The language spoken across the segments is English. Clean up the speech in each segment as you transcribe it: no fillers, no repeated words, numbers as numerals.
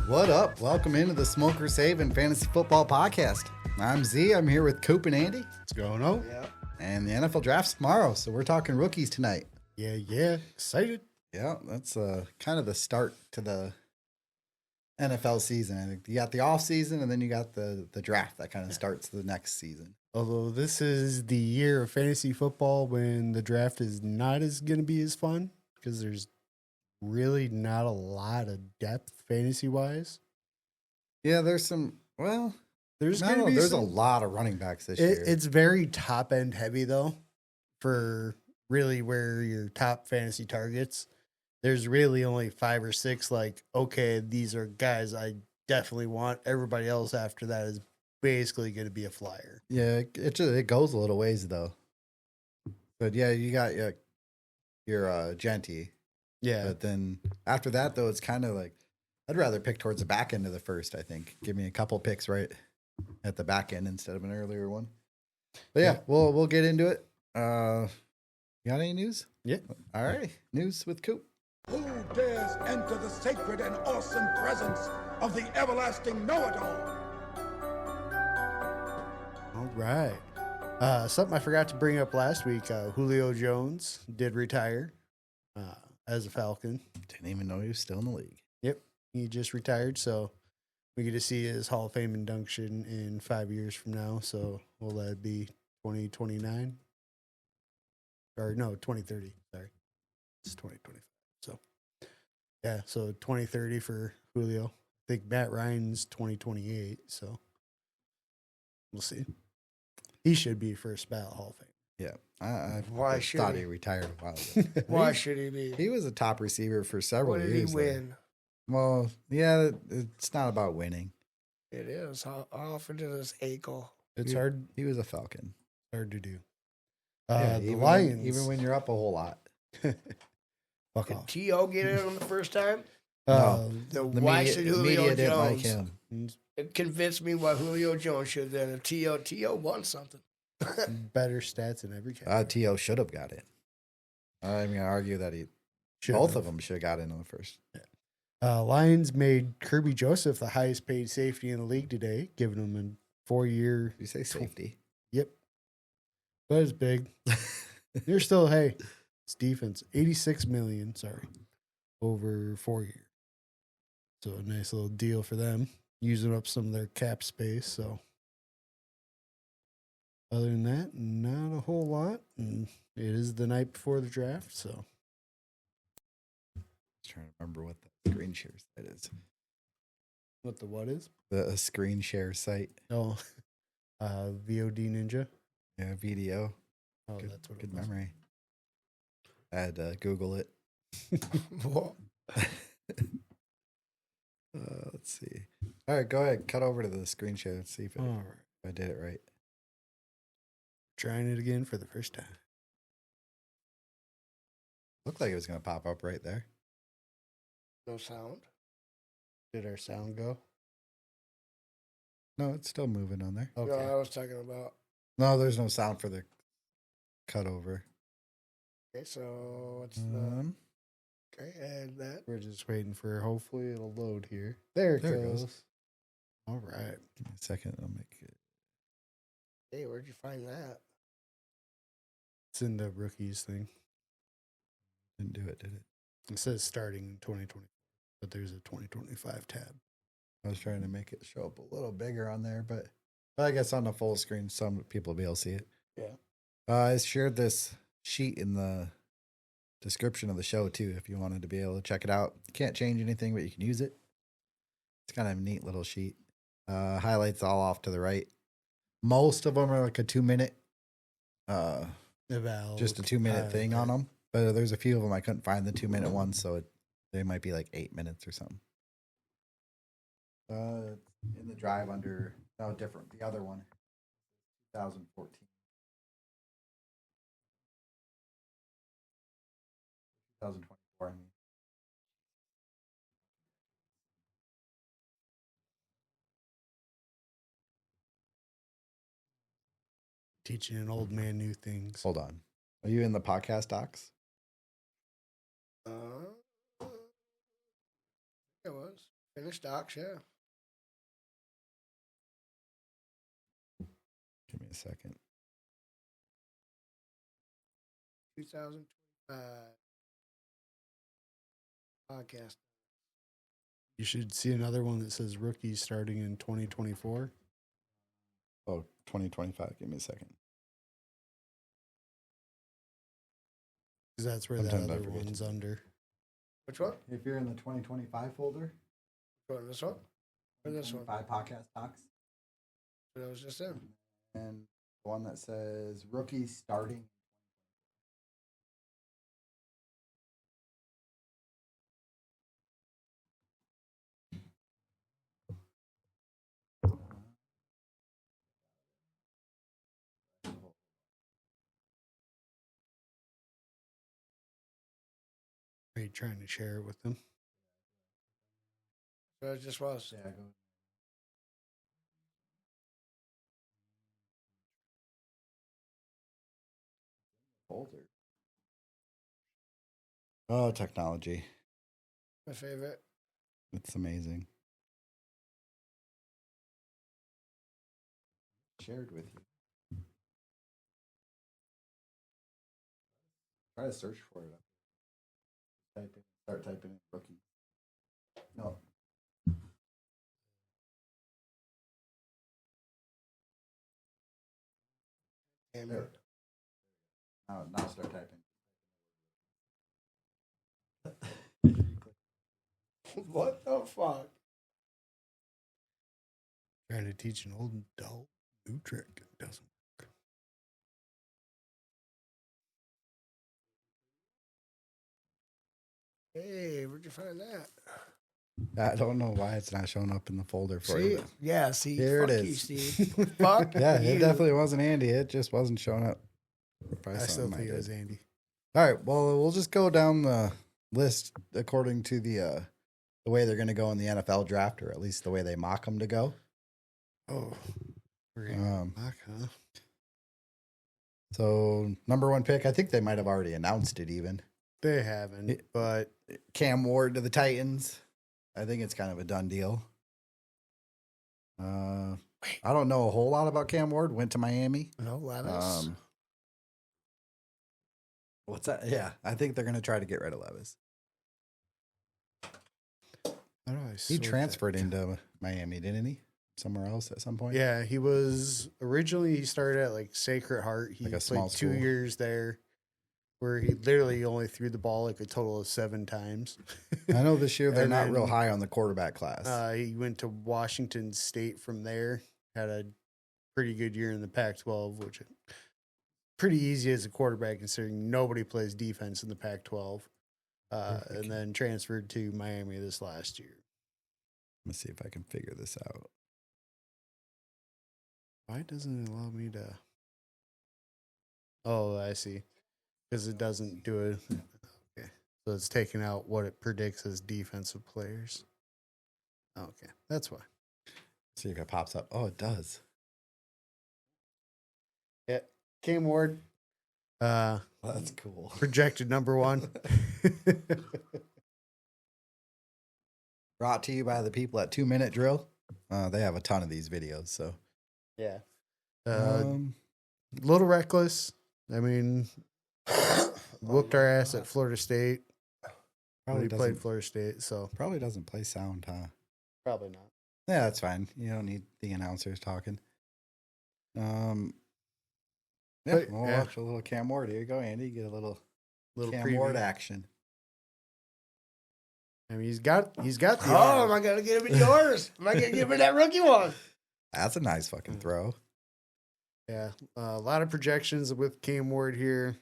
What up? Welcome into the Smokers Haven Fantasy Football Podcast. I'm Z. I'm here with Coop and Andy. What's going on? Yeah. And the NFL draft's tomorrow, so we're talking rookies tonight. Yeah. Excited. Yeah, that's kind of the start to the NFL season. I think you got the off season, and then you got the draft that kind of starts the next season. Although this is the year of fantasy football when the draft is not going to be as fun because there's really not a lot of depth fantasy wise. Yeah, there's some. Well, There's a lot of running backs this year. It's very top end heavy though, for really where your top fantasy targets. There's really only 5 or 6. Like, okay, these are guys I definitely want. Everybody else after that is basically going to be a flyer. Yeah, it goes a little ways though. But yeah, you got your Genty. Yeah, But then after that though, it's kind of like I'd rather pick towards the back end of the first. I think give me a couple picks right at the back end instead of an earlier one. But yeah, we'll get into it. You got any news? Yeah. All right, news with Coop. Who dares enter the sacred and awesome presence of the everlasting know-it-all? All right. Something I forgot to bring up last week. Julio Jones did retire as a Falcon. Didn't even know he was still in the league. Yep. He just retired. So we get to see his Hall of Fame induction in 5 years from now. So will that be 2029? Or no, 2030. Sorry. It's 2025. So, yeah. So 2030 for Julio. I think Matt Ryan's 2028. So we'll see. He should be first ballot Hall of Fame. Yeah, I Why should thought he? he retired a while ago. Why should he be? He was a top receiver for several What did years. he there. win? Well, yeah, it's not about winning. It is. How often did his ankle? It's hard He was a Falcon. to do. Yeah, The even Lions. even when you're up a whole lot. Fuck Did off. T.O. get in on the first time? No. Then The why media, should media Julio didn't like Jones? him. It convinced me why Julio Jones should then. If T.O. won something. Better stats in every category. T.O. should have got it. I'm going to argue that both of them should have got in on the first. Lions made Kirby Joseph the highest paid safety in the league today, giving him a 4-year. Did you say safety? Yep. That is big. You're still, hey, it's defense. $86 million, over 4 years. So a nice little deal for them, using up some of their cap space. So other than that, not a whole lot. And it is the night before the draft, so. I was trying to remember what the screen share site is. What the what is? The screen share site. Oh, VOD Ninja. Yeah, VDO. Oh, Good, that's what good it was. memory. I had to Google it. Let's see. All right, go ahead. Cut over to the screen share and see if All right. I did it right. Trying it again for the first time. Looked like it was going to pop up right there. No sound. Did our sound go? No, it's still moving on there. No, Okay. I was talking about. No, there's no sound for the cut over. Okay, so what's the. Okay, add that. We're just waiting for, hopefully it'll load here. There it There it goes. goes. All right. Give me a second. I'll make it. Hey, where'd you find that? It's in the rookies thing. Didn't do it, did it? It says starting in 2020, but there's a 2025 tab. I was trying to make it show up a little bigger on there, but I guess on the full screen, some people will be able to see it. Yeah. I shared this sheet in the description of the show, too, if you wanted to be able to check it out. You can't change anything, but you can use it. It's kind of a neat little sheet. Highlights all off to the right. Most of them are like a 2-minute, just a 2-minute thing on them. But there's a few of them I couldn't find the 2-minute ones, so they might be like 8 minutes or something. In the drive under, no, different. The other one, 2014. 2024, I mean. Teaching an old man new things. Hold on. Are you in the podcast docs? It was. Finish stocks, yeah. Give me a second. 2025 podcast. You should see another one that says rookies starting in 2024. Oh, 2025. Give me a second. Because that's where Sometimes the I other forget one's to. under. Which one? If you're in the 2025 folder, Go to this one? Or this one? 5 podcast talks, That was just in. and the one that says rookies starting. Are you trying to share it with them? So it just was. Yeah, go. Folder. Oh, technology. My favorite. It's amazing. Shared with you. Try to search for it. Start typing in rookie. No. Damn There. it. Now start typing. What the fuck? Trying to teach an old adult new trick. It doesn't work. Hey, where'd you find that? I don't know why it's not showing up in the folder for See? you. Yeah, see. Here it fuck is. You, Steve. Fuck Yeah, you. it definitely wasn't Andy. It just wasn't showing up. Probably I still something think it did. was Andy. All right. Well, we'll just go down the list according to the way they're going to go in the NFL draft, or at least the way they mock them to go. Oh, we're going Um, back, huh? So, number 1 pick, I think they might have already announced it even. They haven't, but Cam Ward to the Titans. I think it's kind of a done deal. I don't know a whole lot about Cam Ward. Went to Miami. No, Levis. What's that? Yeah, I think they're going to try to get rid of Levis. how do I He sort transferred that? into Miami, didn't he? Somewhere else at some point? Yeah, he was originally he started at like Sacred Heart. He Like a played small 2 school. years there, where he literally only threw the ball like a total of 7 times. I know this year they're And not real then, high on the quarterback class. He went to Washington State from there. Had a pretty good year in the Pac-12, which is pretty easy as a quarterback considering nobody plays defense in the Pac-12. And then transferred to Miami this last year. Let me see if I can figure this out. Why doesn't it allow me to? Oh, I see. Because it doesn't do it. Okay. So it's taking out what it predicts as defensive players. Okay. That's why. See if it pops up. Oh, it does. Yeah. Cam Ward. That's cool. Projected number 1. Brought to you by the people at 2 Minute Drill. They have a ton of these videos. So, Yeah. um, Little reckless. I mean, whooped our ass at Florida State. When probably he played doesn't, Florida State, so probably doesn't play sound, huh? probably not. Yeah, that's fine. You don't need the announcers talking. Yeah, But, we'll yeah. watch a little Cam Ward. Here you go, Andy. Get a little Little Cam preview. Ward action. I mean, he's got the Oh, arm. am I going to get him in yours? Am I going to give him that rookie one? That's a nice fucking throw. Yeah, a lot of projections with Cam Ward here.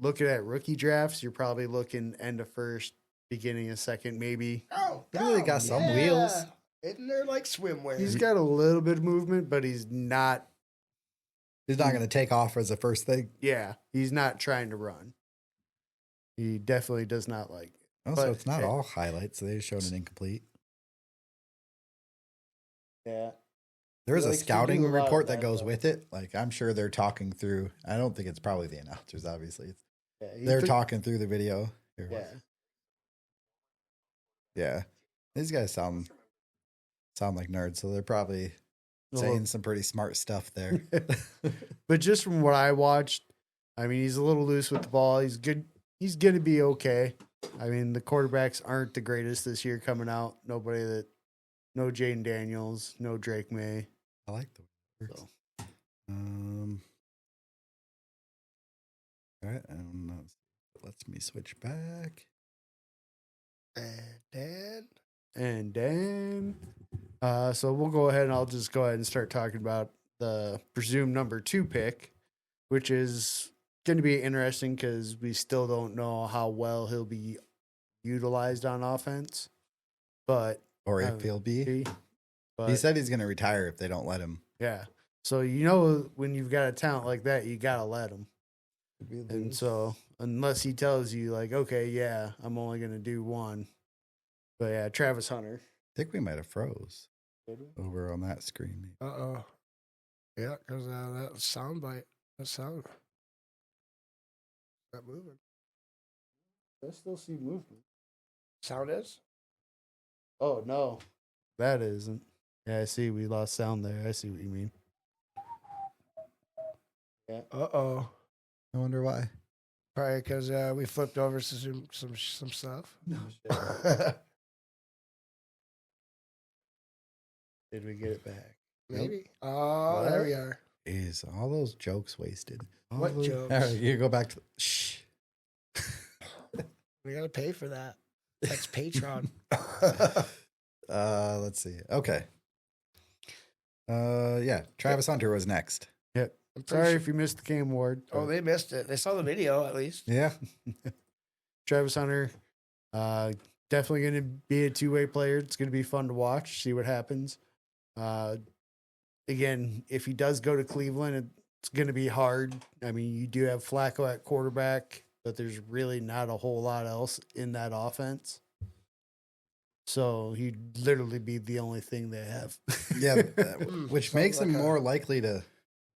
Looking at rookie drafts, you're probably looking end of first, beginning of second, maybe. Oh, He really got some wheels. Isn't there like swimwear? He's got a little bit of movement, but he's not. He's not going to take off as the first thing. Yeah, he's not trying to run. He definitely does not like. Oh, But so it's not it- all highlights. They showed an incomplete. Yeah, There is He a likes to scouting do a lot of report that that, goes though. with it. Like, I'm sure they're talking through. I don't think it's probably the announcers, obviously. yeah They're talking through the video. Here. Yeah, Yeah. These guys sound like nerds, so they're probably saying some pretty smart stuff there. But just from what I watched, I mean, he's a little loose with the ball. He's good. He's going to be okay. I mean, the quarterbacks aren't the greatest this year coming out. No Jaden Daniels, no Drake May. I like the words. So. All right, lets me switch back. And then, so we'll go ahead and I'll just go ahead and start talking about the presumed number 2 pick, which is going to be interesting because we still don't know how well he'll be utilized on offense. Or if he'll be. He said he's going to retire if they don't let him. Yeah. So, when you've got a talent like that, you got to let him. And so, unless he tells you, like, okay, yeah, I'm only going to do one. But yeah, Travis Hunter. I think we might have froze over on that screen. Uh-oh. Yeah, because that sound bite, that sound. Not moving. I still see movement. Sound is? Oh, no. That isn't. Yeah, I see we lost sound there. I see what you mean. Yeah. Uh-oh. I wonder why. Probably because we flipped over some stuff. No Did we get it back? Maybe. Oh, there we are. Is all those jokes wasted? What jokes? All right, you go back to shh. We gotta pay for that. That's Patreon. Let's see. Okay. Yeah, Travis Hunter was next. Yep. Sorry if you missed the Game Award. Oh, they missed it. They saw the video at least. Yeah. Travis Hunter, definitely going to be a two-way player. It's going to be fun to watch, see what happens. Again, if he does go to Cleveland, it's going to be hard. I mean, you do have Flacco at quarterback, but there's really not a whole lot else in that offense. So he'd literally be the only thing they have. Yeah, which makes him more likely to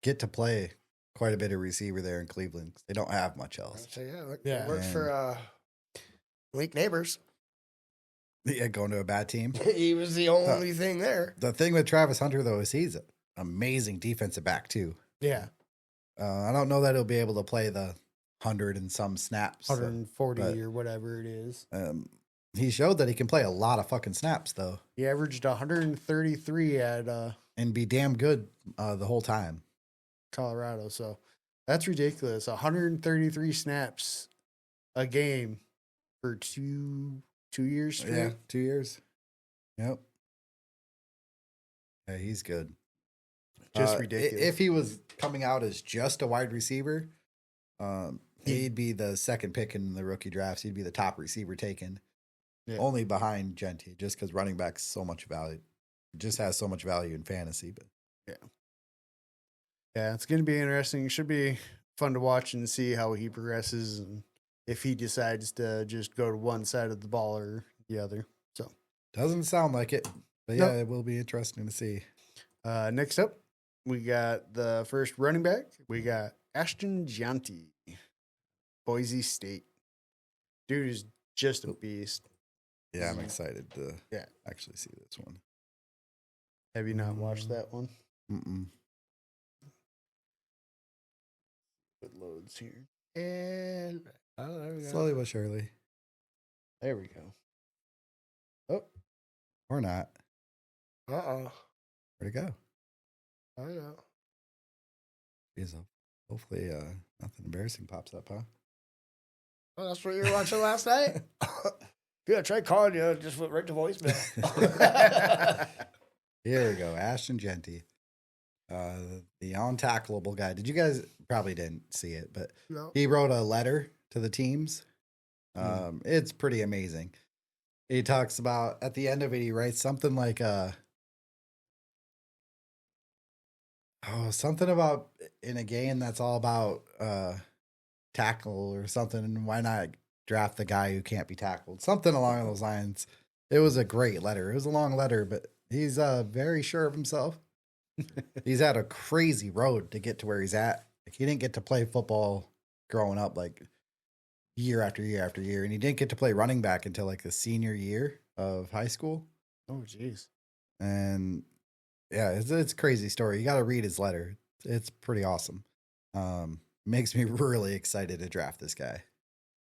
get to play quite a bit of receiver there in Cleveland. They don't have much else. So yeah, worked for Link Neighbors. Yeah, going to a bad team. He was the only thing there. The thing with Travis Hunter, though, is he's an amazing defensive back, too. Yeah. I don't know that he'll be able to play the 100 and some snaps. 140 or whatever it is. He showed that he can play a lot of fucking snaps, though. He averaged 133 at... and be damn good the whole time. Colorado. So that's ridiculous. 133 snaps a game for two years straight. Yeah, 2 years. Yep. Yeah, he's good. Just ridiculous. If he was coming out as just a wide receiver, he'd be the second pick in the rookie drafts. He'd be the top receiver taken. Yeah. Only behind Genty, just because running back's so much value. It just has so much value in fantasy. But yeah, it's going to be interesting. It should be fun to watch and see how he progresses and if he decides to just go to one side of the ball or the other. So doesn't sound like it, but yeah, it will be interesting to see. Next up, we got the first running back. We got Ashton Gianti, Boise State. Dude is just a beast. Yeah, I'm excited to actually see this one. Have you not watched that one? Mm-mm. It loads here. And there we go. Slowly but surely. There we go. Oh, or not. Uh-oh. Where'd it go? I know. Jeez, hopefully nothing embarrassing pops up, huh? Oh, that's what you were watching last night? Yeah, I tried calling you. It just went right to voicemail. Here we go. Ashton Genty. The untackleable guy. Did you guys probably didn't see it, but he wrote a letter to the teams. It's pretty amazing. He talks about at the end of it, he writes something like something about in a game that's all about tackle or something, and why not draft the guy who can't be tackled? Something along those lines. It was a great letter. It was a long letter, but he's very sure of himself. He's had a crazy road to get to where he's at. Like, he didn't get to play football growing up, like year after year after year, and he didn't get to play running back until like the senior year of high school. Oh, jeez. And yeah, it's a crazy story. You got to read his letter. It's pretty awesome. Makes me really excited to draft this guy.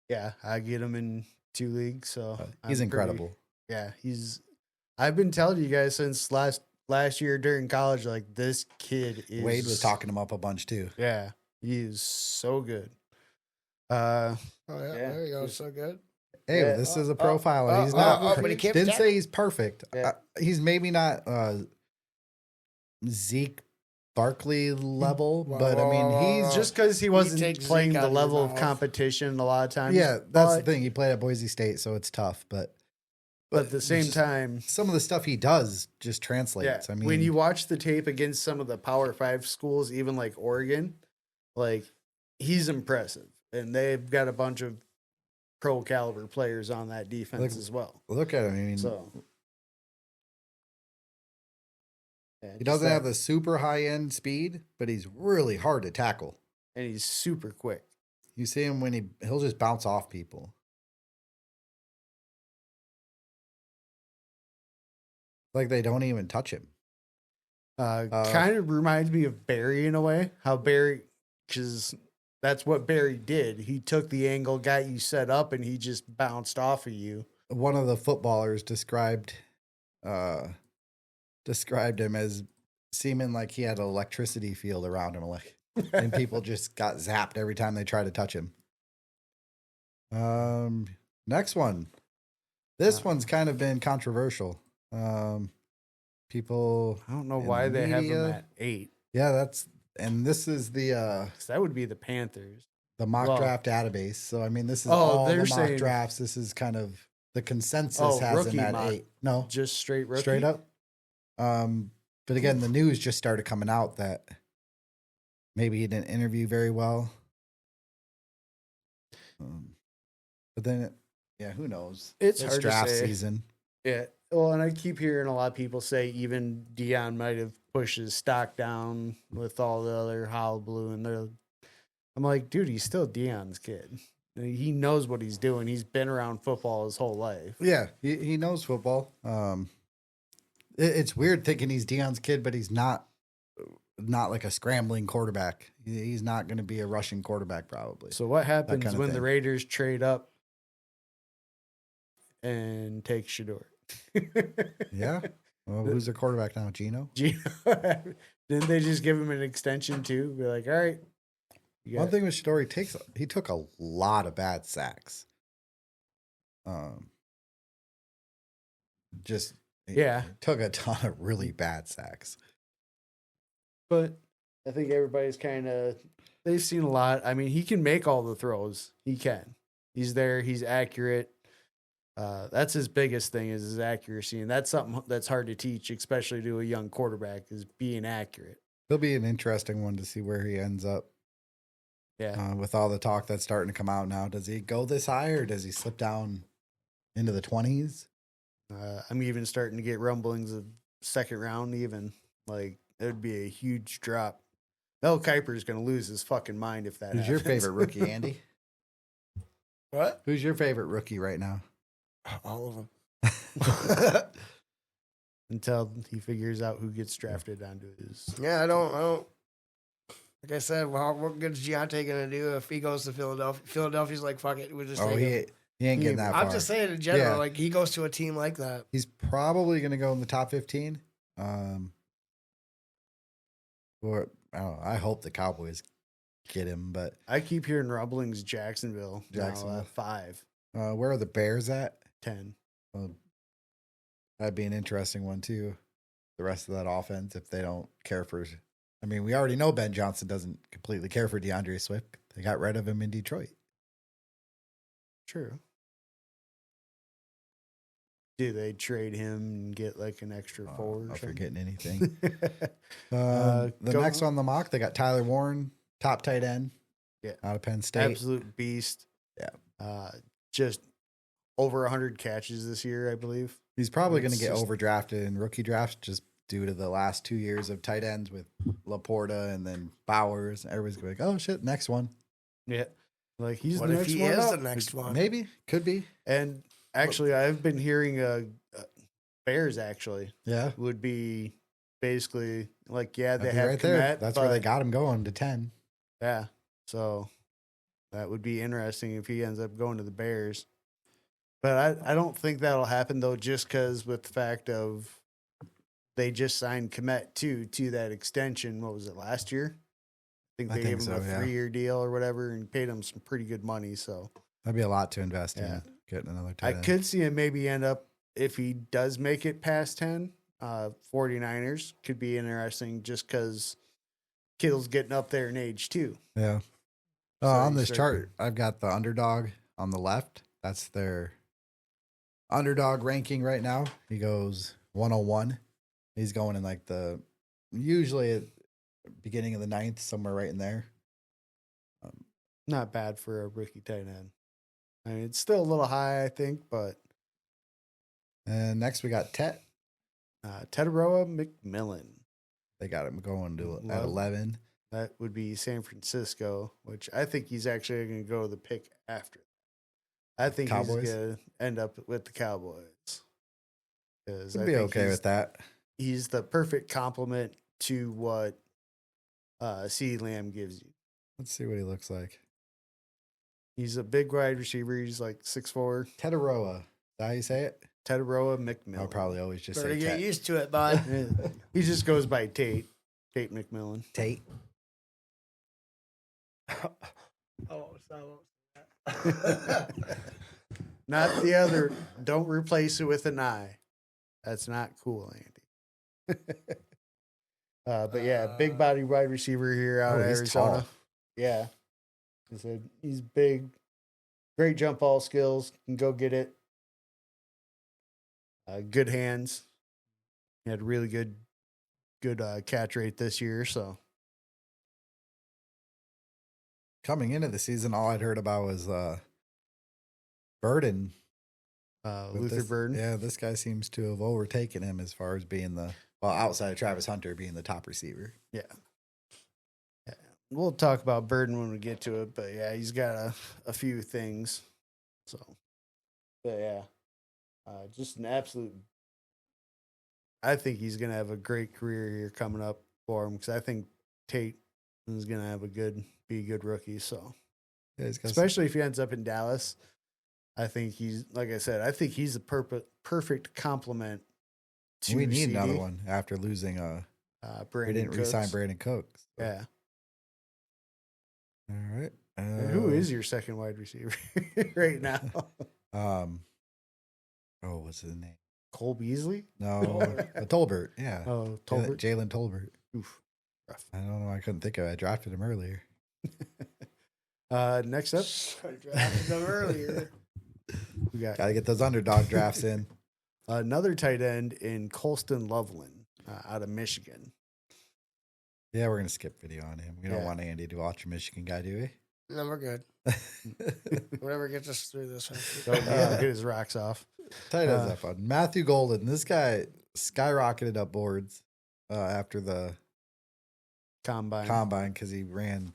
Yeah, I get him in 2 leagues, so He's I'm incredible. Yeah, I've been telling you guys since last year during college, like this kid is. Wade was talking him up a bunch too. Yeah, he is so good. Oh yeah, Yeah. there you go. So good. Hey, Yeah. this is a profile. He's not. but he can't didn't protect. say he's perfect. Yeah. He's maybe not Zeke Barkley level, but I mean he's Just because he wasn't takes playing Zeke out the of level his of mouth. competition a lot of times. yeah. That's the but, thing. He played at Boise State, so it's tough. But at the same just time, some of the stuff he does just yeah. translates. I mean, when you watch the tape against some of the Power 5 schools, even like Oregon, like he's impressive, and they've got a bunch of pro caliber players on that defense as well. look at him. I mean, So yeah, he just doesn't that- have the super high end speed, but he's really hard to tackle. and he's super quick. You see him when he'll just bounce off people. Like they don't even touch him. Kind of reminds me of Barry in a way. How Barry, because that's what Barry did. He took the angle, got you set up, and he just bounced off of you. One of the footballers described him as seeming like he had an electricity field around him, like, and people just got zapped every time they tried to touch him. Next one. This one's kind of been controversial. People, I don't know in why the they have him media- at 8. yeah, this is the 'Cause that would be the Panthers. mock Well- draft database. So I mean, this is Oh, all the they're mock saying- drafts. This is kind of the consensus Oh, has him rookie at mock. 8. No, Just straight rookie. straight up. But again, the news just started coming out that maybe he didn't interview very well. But then, yeah, who knows? It's hard to draft say. season. Yeah. Well, and I keep hearing a lot of people say even Dion might have pushed his stock down with all the other hullabaloo, and I'm like, dude, he's still Dion's kid. He knows what he's doing. He's been around football his whole life. Yeah, he knows football. It's weird thinking he's Dion's kid, but he's not like a scrambling quarterback. He's not going to be a rushing quarterback probably. So what happens kind of when the thing. Raiders trade up and take Shador? Yeah. Well, who's their quarterback now? Gino? Didn't they just give him an extension too? Be like, all right. you One got- thing with Shador, he took a lot of bad sacks. Just Yeah. he took a ton of really bad sacks. But I think everybody's they've seen a lot. I mean, he can make all the throws. He can. He's there. He's accurate. That's his biggest thing is his accuracy. And that's something that's hard to teach, especially to a young quarterback, is being accurate. He'll be an interesting one to see where he ends up. Yeah. With all the talk that's starting to come out now, does he go this high or does he slip down into the 20s? I'm even starting to get rumblings of second round, even. Like, it would be a huge drop. Mel Kiper's going to lose his fucking mind if that Who's your happens. favorite rookie, Andy? What? Who's your favorite rookie right now? All of them. Until he figures out who gets drafted onto his. Yeah, I don't. Like I said, well, what good is Giante gonna do if he goes to Philadelphia? Philadelphia's like, fuck it, we'll just take him. He ain't getting that far. I'm just saying in general, Yeah. like he goes to a team like that. He's probably going to go in the top 15. Or I don't know, I hope the Cowboys get him, but I keep hearing rumblings Jacksonville. Jacksonville. 5, where are the Bears at? 10. That'd be an interesting one too. The rest of that offense, if they don't care for, I mean, we already know Ben Johnson doesn't completely care for DeAndre Swift. They got rid of him in Detroit. True. Do they trade him and get like an extra 4 or Not something? forgetting anything. Uh, The go- next on the mock, they got Tyler Warren, top tight end. Yeah. Out of Penn State. Absolute beast. Yeah. Just over 100 catches this year, I believe. He's probably going to It's get just- overdrafted in rookie drafts just due to the last 2 years of tight ends with Laporta and then Bowers. Everybody's going to be like, oh shit, next one. Yeah. Like he's What the if next he one is up. the next one? Maybe, could be. And actually, I've been hearing Bears actually. Yeah. Would be basically like, they That'd be have right there. Kmet, That's where they but- got him going to 10. Yeah. So that would be interesting if he ends up going to the Bears. But I don't think that'll happen though, just because with the fact of they just signed Kmet to that extension. What was it, last year? I think they gave him a 3-year deal or whatever and paid him some pretty good money. So That'd be a lot to invest in getting another tight I end. could see him maybe end up, if he does make it past 10, 49ers could be interesting just because Kittle's getting up there in age too. Yeah. So On you this start chart, I've got the Underdog on the left. That's their Underdog ranking right now. He goes 101. He's going in like usually at beginning of the 9th, somewhere right in there. Not bad for a rookie tight end. I mean, it's still a little high, I think, but. And next we got Tet. Tetaroa McMillan. They got him going to at 11. 11. That would be San Francisco, which I think he's actually going to go the pick after. I think Cowboys? he's going to end up with the Cowboys. I'd be okay with that. He's the perfect complement to what CeeDee Lamb gives you. Let's see what he looks like. He's a big wide receiver. He's like 6'4". Tetaroa. Is that how you say it? Tetaroa McMillan. I'll probably always just Better say get Tet. used to it, bud. He just goes by Tate McMillan. Tate. Oh, so Not the other. Don't replace it with an I. That's not cool, Andy. But yeah, big body wide receiver here out of he's Arizona. tall. Yeah. I said he's big, great jump ball skills, can go get it. Good hands. He had really good catch rate this year. So Coming into the season, all I'd heard about was Burden. Luther Burden. Yeah, this guy seems to have overtaken him as far as being outside of Travis Hunter, being the top receiver. Yeah. We'll talk about Burden when we get to it, but yeah, he's got a few things. So, but yeah, just an absolute. I think he's going to have a great career here coming up for him because I think Tate is going to be a good rookie. So, Yeah, he's got especially if he ends up in Dallas, I think he's, like I said, I think he's the perfect complement to we need CD. another one after losing we Brandon didn't Cooks. re-sign Brandon Cooks. So. Yeah. All right. And who is your second wide receiver right now? What's his name? Cole Beasley? No, Tolbert. Yeah. Oh, Tolbert. Jalen Tolbert. Oof. Rough. I don't know. I couldn't think of it. I drafted him earlier. Next up, I drafted them earlier. we got Got to get those underdog drafts in. another tight end in Colston Loveland out of Michigan. Yeah, we're going to skip video on him. We don't Yeah. want Andy to watch a Michigan guy, do No, we're good. we? Whatever gets us through this one. Don't get his rocks off. Tight ends that fun. Matthew Golden. This guy skyrocketed up boards after the Combine. because he ran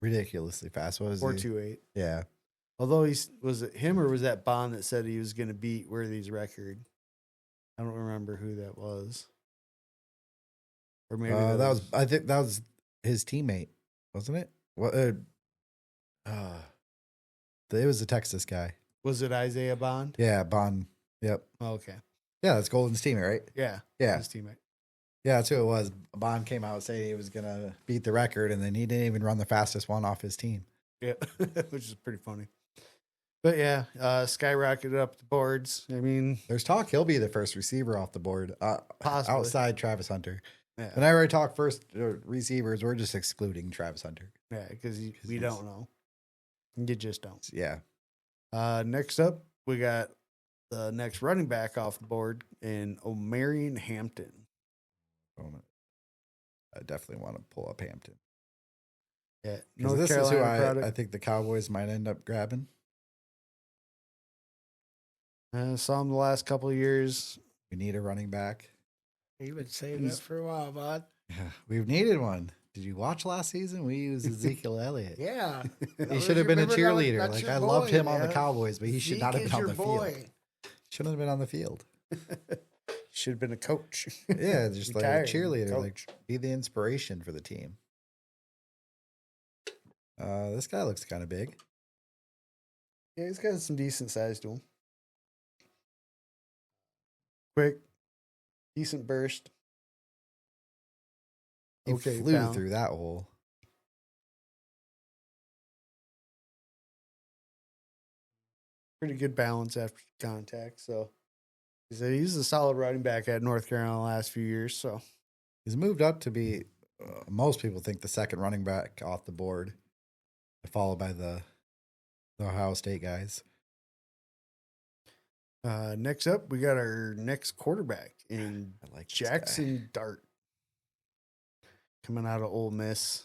ridiculously fast. What was he? 4.28. Yeah. Although was it him or was that Bond that said he was going to beat Worthy's record? I don't remember who that was. Or maybe I think that was his teammate, wasn't it? What? It was the Texas guy. Was it Isaiah Bond? Yeah, Bond. Yep. Oh, okay. Yeah, that's Golden's teammate, right? Yeah. Yeah. His teammate. Yeah, that's who it was. Bond came out saying he was gonna beat the record, and then he didn't even run the fastest one off his team. Yeah, which is pretty funny. But yeah, skyrocketed up the boards. I mean, There's talk he'll be the first receiver off the board, Possibly. outside Travis Hunter. yeah, Whenever I talk first receivers, we're just excluding Travis Hunter. yeah, because we don't know. You just don't. Yeah, Next up, we got the next running back off the board in O'Marion Hampton. I definitely want to pull up Hampton. Yeah, 'Cause North this Carolina is who product. I think the Cowboys might end up grabbing. Saw him the last couple of years. We need a running back. You've been saving it for a while, bud. Yeah, we've needed one. Did you watch last season? We used Ezekiel Elliott. Yeah. He should have been a cheerleader. That's Like your I loved boy, him on the man. Cowboys, but he should not have Zeke been is on the your field. boy. Shouldn't have been on the field. Should have been a coach. Yeah, just like a Retired cheerleader, coach. like be the inspiration for the team. This guy looks kind of big. Yeah, he's got some decent size to him. Quick, decent burst. He Okay, flew bound. through that hole. Pretty good balance after contact. So he's a solid running back at North Carolina the last few years. So He's moved up to be, most people think, the second running back off the board, followed by the Ohio State guys. next up, we got our next quarterback in I like this Jackson Dart, coming out of Ole Miss.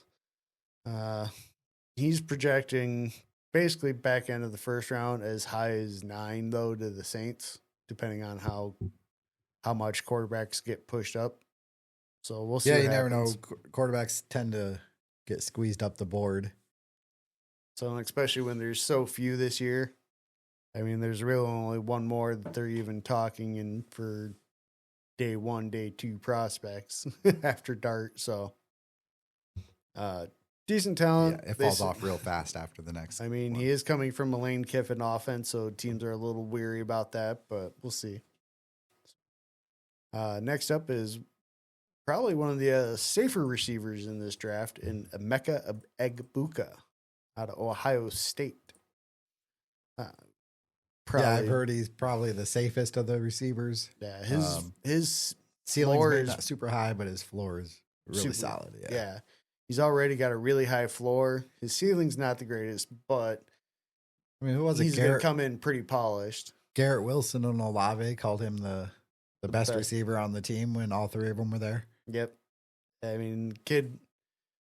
He's projecting basically back end of the first round, as high as 9 though to the Saints, depending on how much quarterbacks get pushed up. So we'll see. Yeah, what you never know. happens. Quarterbacks tend to get squeezed up the board. So especially when there's so few this year. I mean, there's really only one more that they're even talking in for day 1, day 2 prospects after Dart. So decent talent. Yeah, it falls off real fast after the next. I mean, one. he is coming from a Lane Kiffin offense, so teams are a little weary about that, but we'll see. Next up is probably one of the safer receivers in this draft, in Emeka Egbuka out of Ohio State. Yeah, I've heard he's probably the safest of the receivers. Yeah, his Ceiling's floor maybe is not super high, but his floor is really super- solid. yeah. He's already got a really high floor. His ceiling's not the greatest, but I mean, who was it? he's going to come in pretty polished. Garrett Wilson and Olave called him the best best. receiver on the team when all three of them were there. Yep. I mean,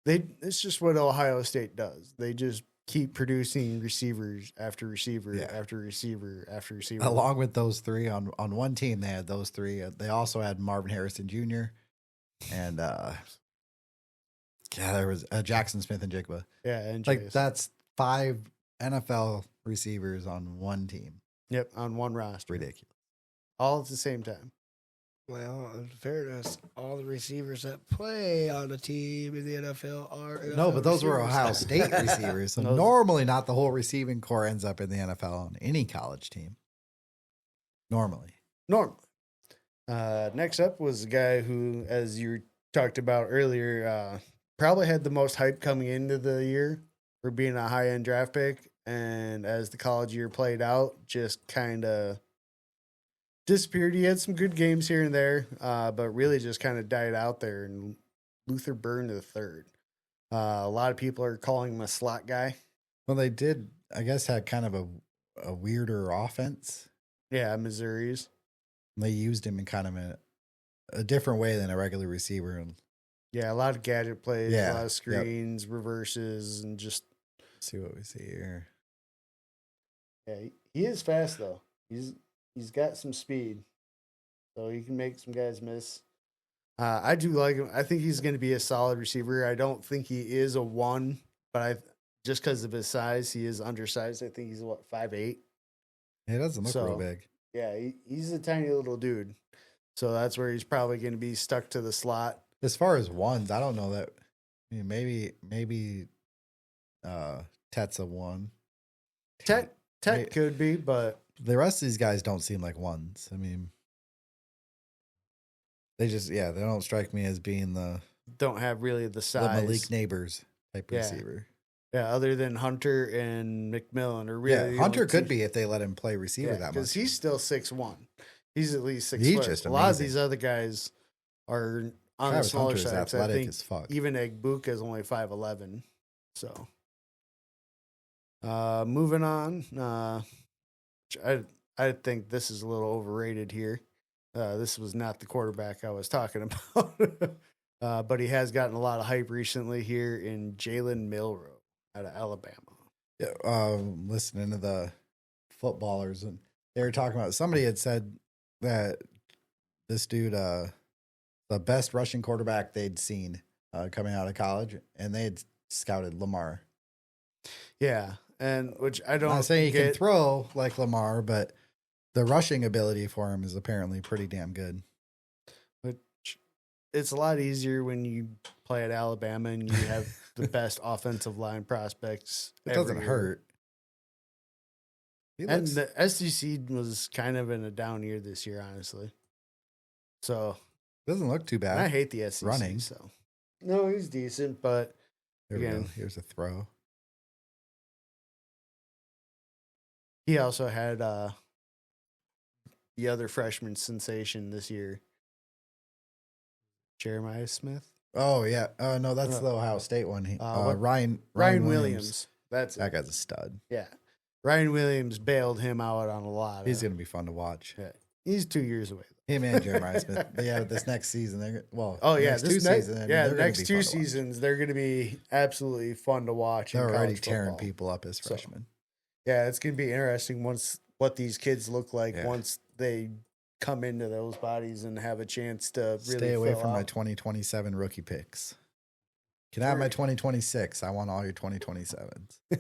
it's just what Ohio State does. They just keep producing receivers after receiver after receiver after receiver. Along with those three on one team, they had those three. They also had Marvin Harrison Jr. and there was Jackson Smith and Jigba. Yeah, and Like Chase. that's 5 NFL receivers on one team. Yep, on one roster. Ridiculous. All at the same time. Well, in fairness, all the receivers that play on a team in the NFL are No, NFL but those were receivers. Ohio State receivers. So Those- normally not the whole receiving core ends up in the NFL on any college team. Normally. Next up was a guy who, as you talked about earlier, probably had the most hype coming into the year for being a high-end draft pick. And as the college year played out, just kind of disappeared. He had some good games here and there, but really just kind of died out there. And Luther Burn III. A lot of people are calling him a slot guy. Well, they did, I guess, had kind of a weirder offense. Yeah, Missouri's. They used him in kind of a different way than a regular receiver. And Yeah, a lot of gadget plays, Yeah, a lot of yep. screens, reverses, and just let's see what we see here. yeah, he is fast though. He's got some speed, so he can make some guys miss. I do like him. I think he's going to be a solid receiver. I don't think he is a 1, but just because of his size, he is undersized. I think he's 5'8". It doesn't look So- real big. Yeah, he's a tiny little dude. So that's where he's probably going to be stuck to the slot. As far as ones, I don't know that. I mean, maybe Tet's a 1. Tet Hey. could be, but The rest of these guys don't seem like ones. I mean, they don't strike me as being the don't have really the the size. Malik Neighbors type Yeah. receiver. Yeah, other than Hunter and McMillan are really. Yeah, the Hunter only could two- be if they let him play receiver that because much. he's still 6'1". He's at least 6 He's foot. just a lot of amazing. these other guys are on Travis the smaller Hunter's side. So I athletic think as fuck. even Egbuka is only 5'11". So, moving on. I think this is a little overrated here. This was not the quarterback I was talking about, but he has gotten a lot of hype recently here in Jalen Milroe out of Alabama. Yeah, listening to the footballers, and they were talking about, somebody had said that this dude, the best rushing quarterback they'd seen coming out of college, and they had scouted Lamar. Yeah, and which I don't I'm not saying he can get. throw like Lamar, but The rushing ability for him is apparently pretty damn good. Which it's a lot easier when you play at Alabama and you have the best offensive line prospects. It doesn't hurt. And the SEC was kind of in a down year this year, honestly. So doesn't look too bad. I hate the SEC. Running. So no, he's decent, but There we again, go. Here's a throw. he also had the other freshman sensation this year, Jeremiah Smith. Oh yeah. Oh no, that's the Ohio State one. Ryan Williams. That's that it. guy's a stud. Yeah. Ryan Williams bailed him out on a lot. He's gonna be fun to watch. Yeah. He's 2 years away. Him and Jeremiah Smith. Yeah, this next season they're next two seasons. next two seasons they're going to be absolutely fun to watch. They're already college tearing football. people up as freshmen. Yeah, it's going to be interesting once what these kids look like once they come into those bodies and have a chance to really Stay away from out. my 2027 rookie picks. Can I have my 2026? I want all your 2027s. I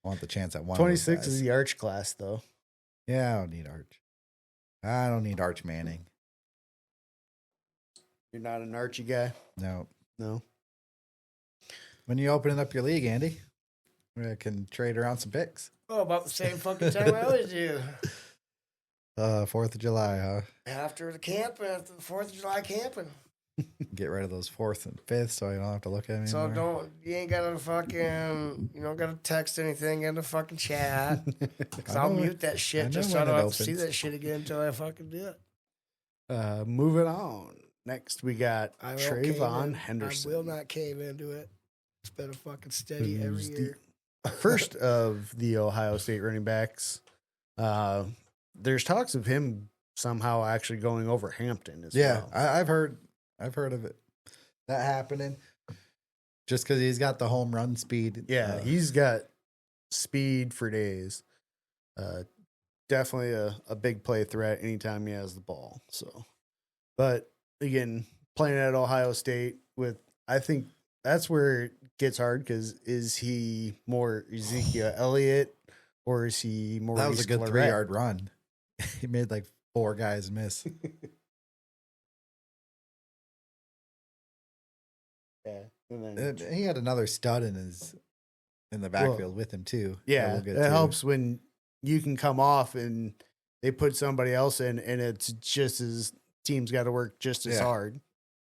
want the chance at one. 26 is the Arch class, though. Yeah, I don't need Arch. I don't need Arch Manning. You're not an Archie guy? No. No. When you opening up your league, Andy, we can trade around some picks. Oh, about the same fucking time I always do. 4th of July, huh? After the camp, after the 4th of July camping. Get rid of those 4th and 5th so you don't have to look at me So anymore. you ain't gotta fucking, you don't gotta text anything in the fucking chat. Because I'll mute that shit just so I don't have to see that shit again until I fucking do it. Moving on. Next, we got I won't cave Trayvon in. Henderson. I will not cave into it. It's been a fucking steady every Who's year. First of the Ohio State running backs. There's talks of him somehow actually going over Hampton as well. I've heard of it. That happening. Just because he's got the home run speed. Yeah, he's got speed for days. Definitely a big play threat anytime he has the ball. So, but again, playing at Ohio State I think that's where it gets hard because is he more Ezekiel Elliott or is he more? That was a good 3-yard run. He made like 4 guys miss. Yeah, and then, He had another stud in the backfield with him too. Yeah, That was good, it too. helps when you can come off and they put somebody else in, and it's just as teams got to work just as hard.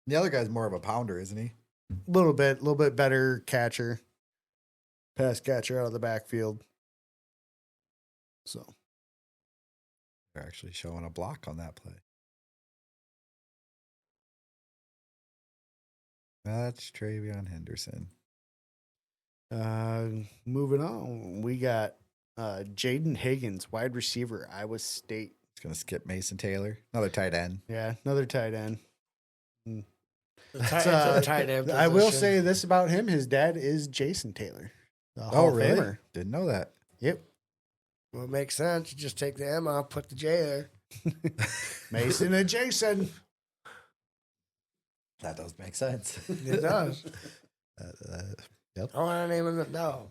The other guy's more of a pounder, isn't he? A little bit better catcher, pass catcher out of the backfield. So They're actually showing a block on that play. That's Travion Henderson. moving on, we got Jaden Higgins, wide receiver, Iowa State. It's gonna skip Mason Taylor, another tight end. Yeah, another tight end. It's a tight end I will position. say this about him: his dad is Jason Taylor, the Oh, Hall of really? Famer. Didn't know that. Yep, Well, it makes sense. You just take the M out, put the J there. Mason and Jason. That does make sense. It does. Yep. I want to name him. No.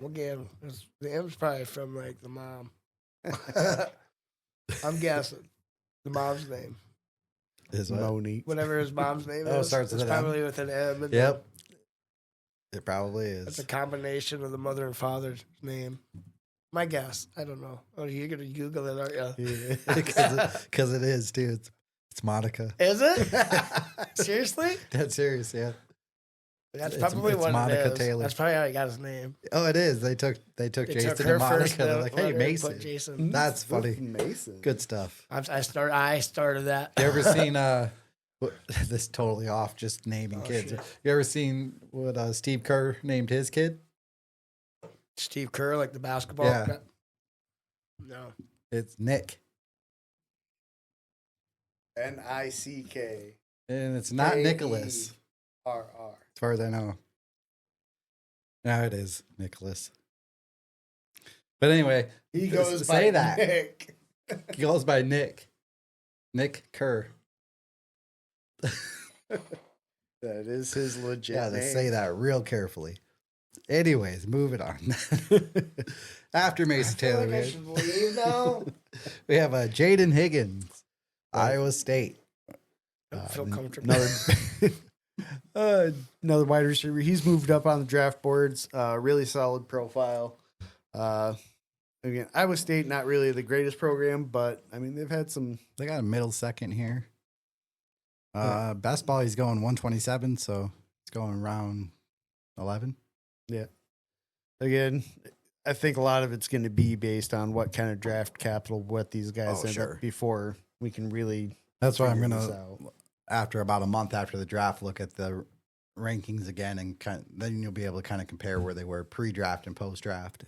We'll get him. The M's probably from like the mom. I'm guessing. The mom's name. Is what? Monique. Whatever his mom's name Oh, is. starts with it's an M? probably with an M. And Yep. It probably It's a is. combination of the mother and father's name. My guess. I don't know. Oh, you're going to Google it, aren't you? Because it is, too. It's Monica. Is it? Seriously? Dead serious, yeah. That's It's- probably it's what Monica it is. Taylor. That's probably how he got his name. Oh, it is. They took They Jason took her and Monica. first. They're like, hey, let her Mason. put Jason. That's funny. Mason. Good stuff. I started that. You ever seen this totally off, just naming kids. shit. You ever seen what Steve Kerr named his kid? Steve Kerr, like the basketball Yeah. guy? No. It's Nick. Nick. And it's not Nicholas, RR. as far as I know. No, it is Nicholas. But anyway, He goes say by that. Nick. He goes by Nick. Nick Kerr. That is his legit Yeah, they name. say that real carefully. Anyways, moving on. After Mason Taylor, I should leave now. we have Jaden Higgins, Iowa State. I feel comfortable. Another wide receiver. He's moved up on the draft boards. Really solid profile. Again, Iowa State, not really the greatest program, but I mean, they've had some. They got a middle second here. Best ball, he's going 127, so it's going around 11. Yeah. Again, I think a lot of it's going to be based on what kind of draft capital, what these guys end up before we can really. That's why I'm going to, after about a month after the draft, look at the rankings again, and then you'll be able to kind of compare where they were pre-draft and post-draft.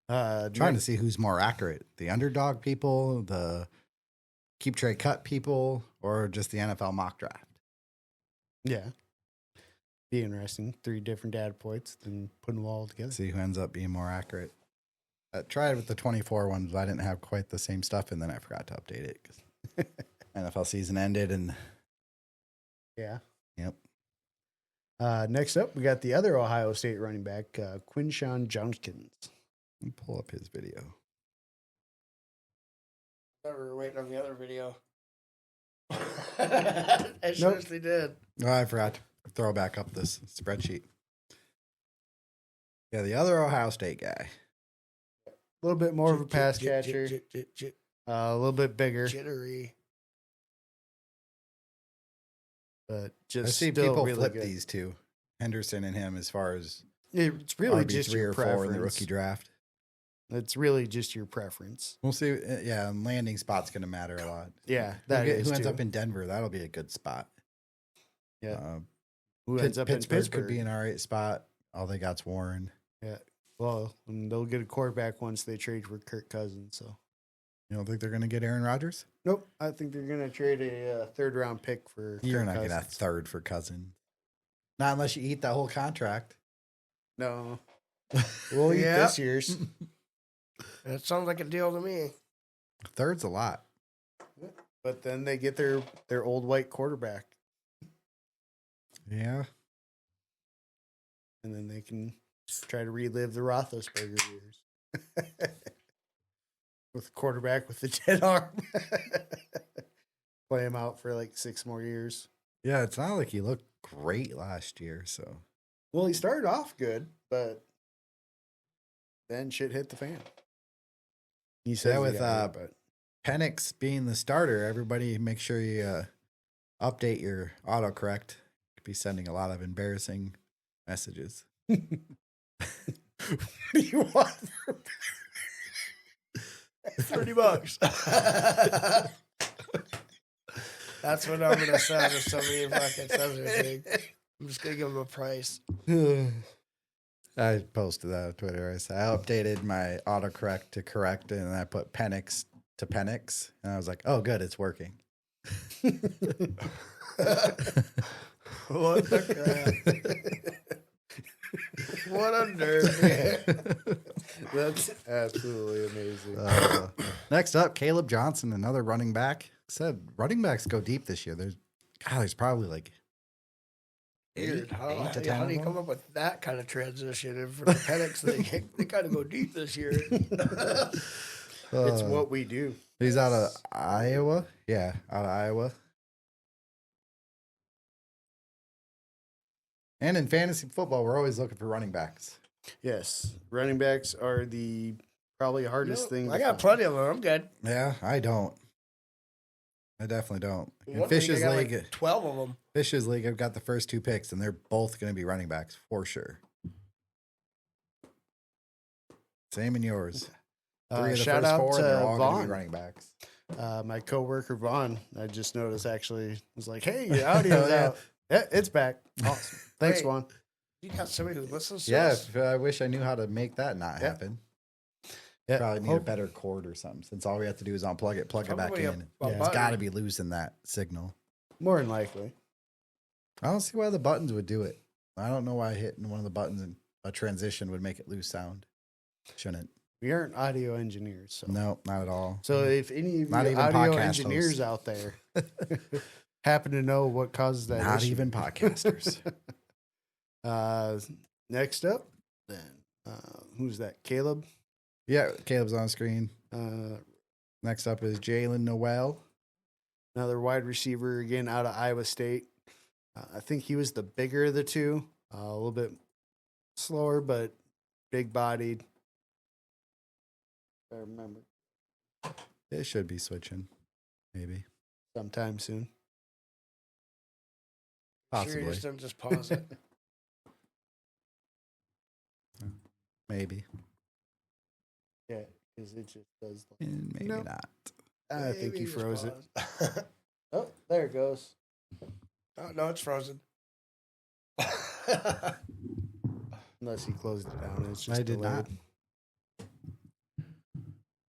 Trying to see who's more accurate, the underdog people, the keep trade cut people, or just the NFL mock draft. Yeah. Be interesting. 3 different data points, then putting them all together. See who ends up being more accurate. I tried with the 24 ones, but I didn't have quite the same stuff, and then I forgot to update it because NFL season ended. And yeah. Yep. Next up, we got the other Ohio State running back, Quinshawn Jenkins. Let me pull up his video. I thought we were waiting on the other video. I seriously did. Oh, I forgot to throw back up this spreadsheet. Yeah, the other Ohio State guy. A little bit more of a pass catcher. A little bit bigger. Jittery. But just I see still people really flip good. these two, Henderson and him, as far as It's really RB just 3 your or 4 preference. in the rookie draft. It's really just your preference. We'll see. Yeah, and landing spot's going to matter a lot. Yeah, that is who ends too. up in Denver? That'll be a good spot. Yeah. Who ends up Pittsburgh in Pittsburgh could be an all right spot. All they got's Warren. Yeah. Well, and they'll get a quarterback once they trade for Kirk Cousins. So. You don't think they're going to get Aaron Rodgers? Nope. I think they're going to trade a 3rd-round pick for. You're Kirk not getting a Cousins. 3rd for Cousins. Not unless you eat that whole contract. No. We'll eat this year's. That sounds like a deal to me. 3rd's a lot. But then they get their old white quarterback. Yeah. And then they can try to relive the Roethlisberger years. With a quarterback with a dead arm. Play him out for like 6 more years. Yeah, it's not like he looked great last year, so. Well, he started off good, but then shit hit the fan. He said with Penix being the starter, everybody make sure you update your autocorrect. Could be sending a lot of embarrassing messages. What do you want? $30. That's what I'm gonna send if somebody fucking says anything. I'm just gonna give them a price. I posted that on Twitter. I updated my autocorrect to correct it, and I put Penix to Penix, and I was like, "Oh, good, it's working." What the crap? What a nerd. That's absolutely amazing. Next up, Caleb Johnson, another running back. Said running backs go deep this year. There's probably like Weird. eight How to 10 do of you them. come up with that kind of transition? And for the Penix, they kind of go deep this year. It's what we do. He's out of Iowa. Yeah, out of Iowa. And in fantasy football, we're always looking for running backs. Yes. Running backs are the probably hardest thing. I got plenty of them. I'm good. Yeah, I don't. I definitely don't. In One Fish's league, I got league, like 12 of them. Fish's league, I've got the first 2 picks, and they're both going to be running backs for sure. Same in yours. 3 of the shout first out 4, to they're all going to Vaughn. be running backs. My coworker Vaughn, I just noticed actually was like, "Hey, your audio's Yeah. out. Yeah, it's back. Awesome. Thanks, Wait. Vaughn." You got somebody who listens to Yeah, us? I wish I knew how to make that not Yeah. happen. Yeah, Probably need a better cord or something, since all we have to do is unplug it, plug it back Probably in. a It's button. got to be losing that signal. More than likely. I don't see why the buttons would do it. I don't know why hitting one of the buttons in a transition would make it lose sound. Shouldn't. We aren't audio engineers, so No, not at all. So if any of Not you even audio podcast engineers hosts. out there happen to know what causes that Not issue, even podcasters. Next up, then, who's that? Caleb? Yeah, Caleb's on screen. Uh, Next up is Jalen Noel. Another wide receiver, again, out of Iowa State. I think he was the bigger of the two. A little bit slower, but big-bodied. I remember. It should be switching, maybe. Sometime soon. Possibly. Sure, you just don't just pause it. Maybe. Yeah, because it just does. And maybe No. not. I think he Maybe froze it. just pause. Oh, there it goes. Oh, no, it's frozen. Unless he closed it down. It's just I did delayed.